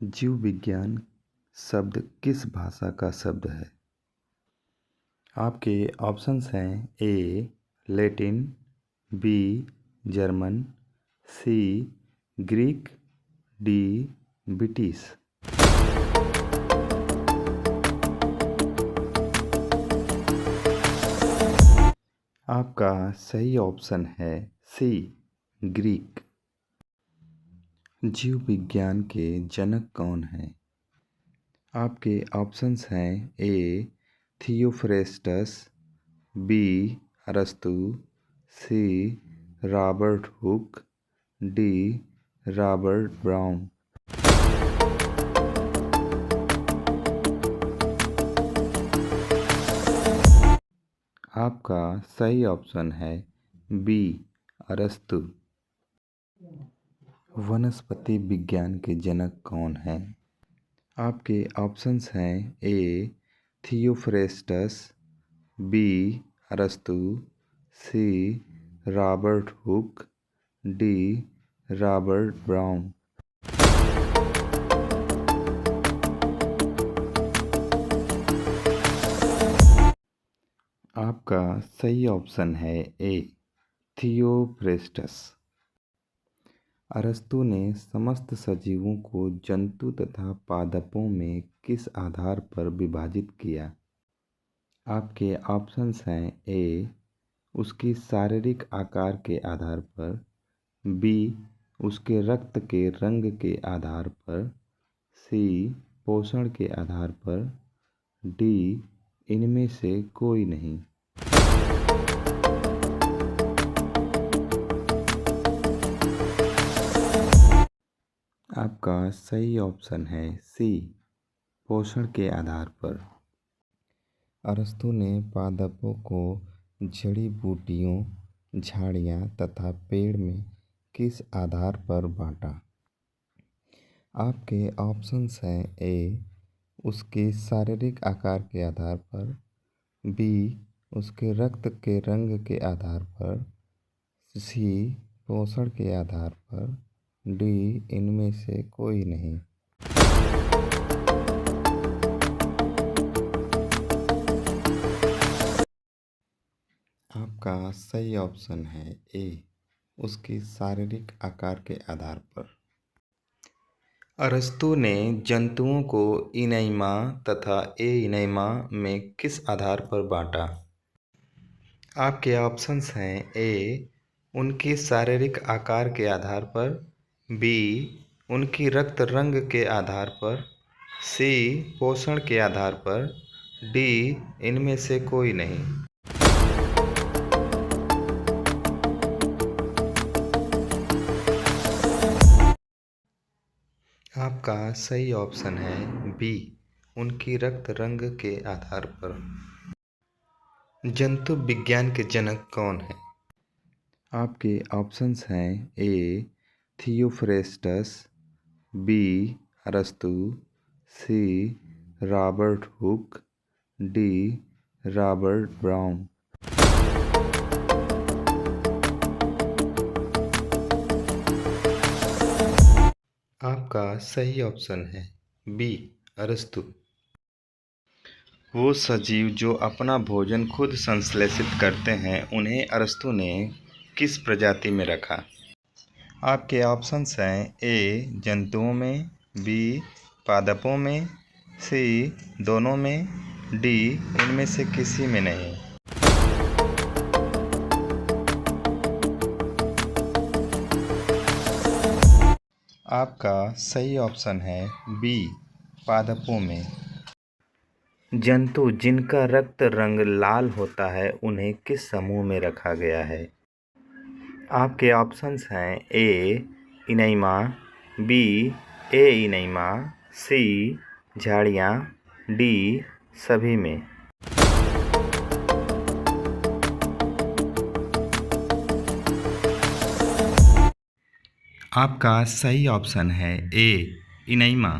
जीव विज्ञान शब्द किस भाषा का शब्द है? आपके ऑप्शंस हैं ए लैटिन, बी जर्मन, सी ग्रीक, डी ब्रिटिश। आपका सही ऑप्शन है सी ग्रीक। जीव विज्ञान के जनक कौन हैं? आपके ऑप्शंस हैं ए थियोफ्रेस्टस, बी अरस्तु, C Robert Hooke, D Robert Brown. आपका सही ऑप्शन है बी अरस्तु। वनस्पति विज्ञान के जनक कौन हैं? आपके ऑप्शंस हैं ए थियोफ्रेस्टस, बी अरस्तु, C Robert Hooke, D Robert Brown. आपका सही ऑप्शन है ए थियोफ्रेस्टस। अरस्तु ने समस्त सजीवों को जंतु तथा पादपों में किस आधार पर विभाजित किया? आपके ऑप्शंस हैं ए उसकी शारीरिक आकार के आधार पर, बी उसके रक्त के रंग के आधार पर, सी पोषण के आधार पर, डी इनमें से कोई नहीं। आपका सही ऑप्शन है सी पोषण के आधार पर। अरस्तु ने पादपों को जड़ी बूटियों, झाड़ियाँ तथा पेड़ में किस आधार पर बांटा? आपके ऑप्शंस हैं ए उसके शारीरिक आकार के आधार पर, बी उसके रक्त के रंग के आधार पर, सी पोषण के आधार पर, डी इनमें से कोई नहीं। आपका सही ऑप्शन है ए उसकी शारीरिक आकार के आधार पर। अरस्तु ने जंतुओं को इनैमा तथा एइनैमा में किस आधार पर बांटा? आपके ऑप्शंस हैं ए उनकी शारीरिक आकार के आधार पर, बी उनकी रक्त रंग के आधार पर, सी पोषण के आधार पर, डी इनमें से कोई नहीं। आपका सही ऑप्शन है बी उनकी रक्त रंग के आधार पर। जंतु विज्ञान के जनक कौन हैं? आपके ऑप्शंस हैं ए थियोफ्रेस्टस, बी अरस्तु, C Robert Hooke, D Robert Brown. आपका सही ऑप्शन है बी अरस्तु। वो सजीव जो अपना भोजन खुद संश्लेषित करते हैं उन्हें अरस्तु ने किस प्रजाति में रखा? आपके ऑप्शंस हैं ए जंतुओं में, बी पादपों में, सी दोनों में, डी इनमें से किसी में नहीं। आपका सही ऑप्शन है बी पादपों में। जंतु जिनका रक्त रंग लाल होता है उन्हें किस समूह में रखा गया है? आपके ऑप्शंस हैं ए इनैमा, बी एइनैमा, सी झाड़ियाँ, डी सभी में। आपका सही ऑप्शन है ए इनैमा।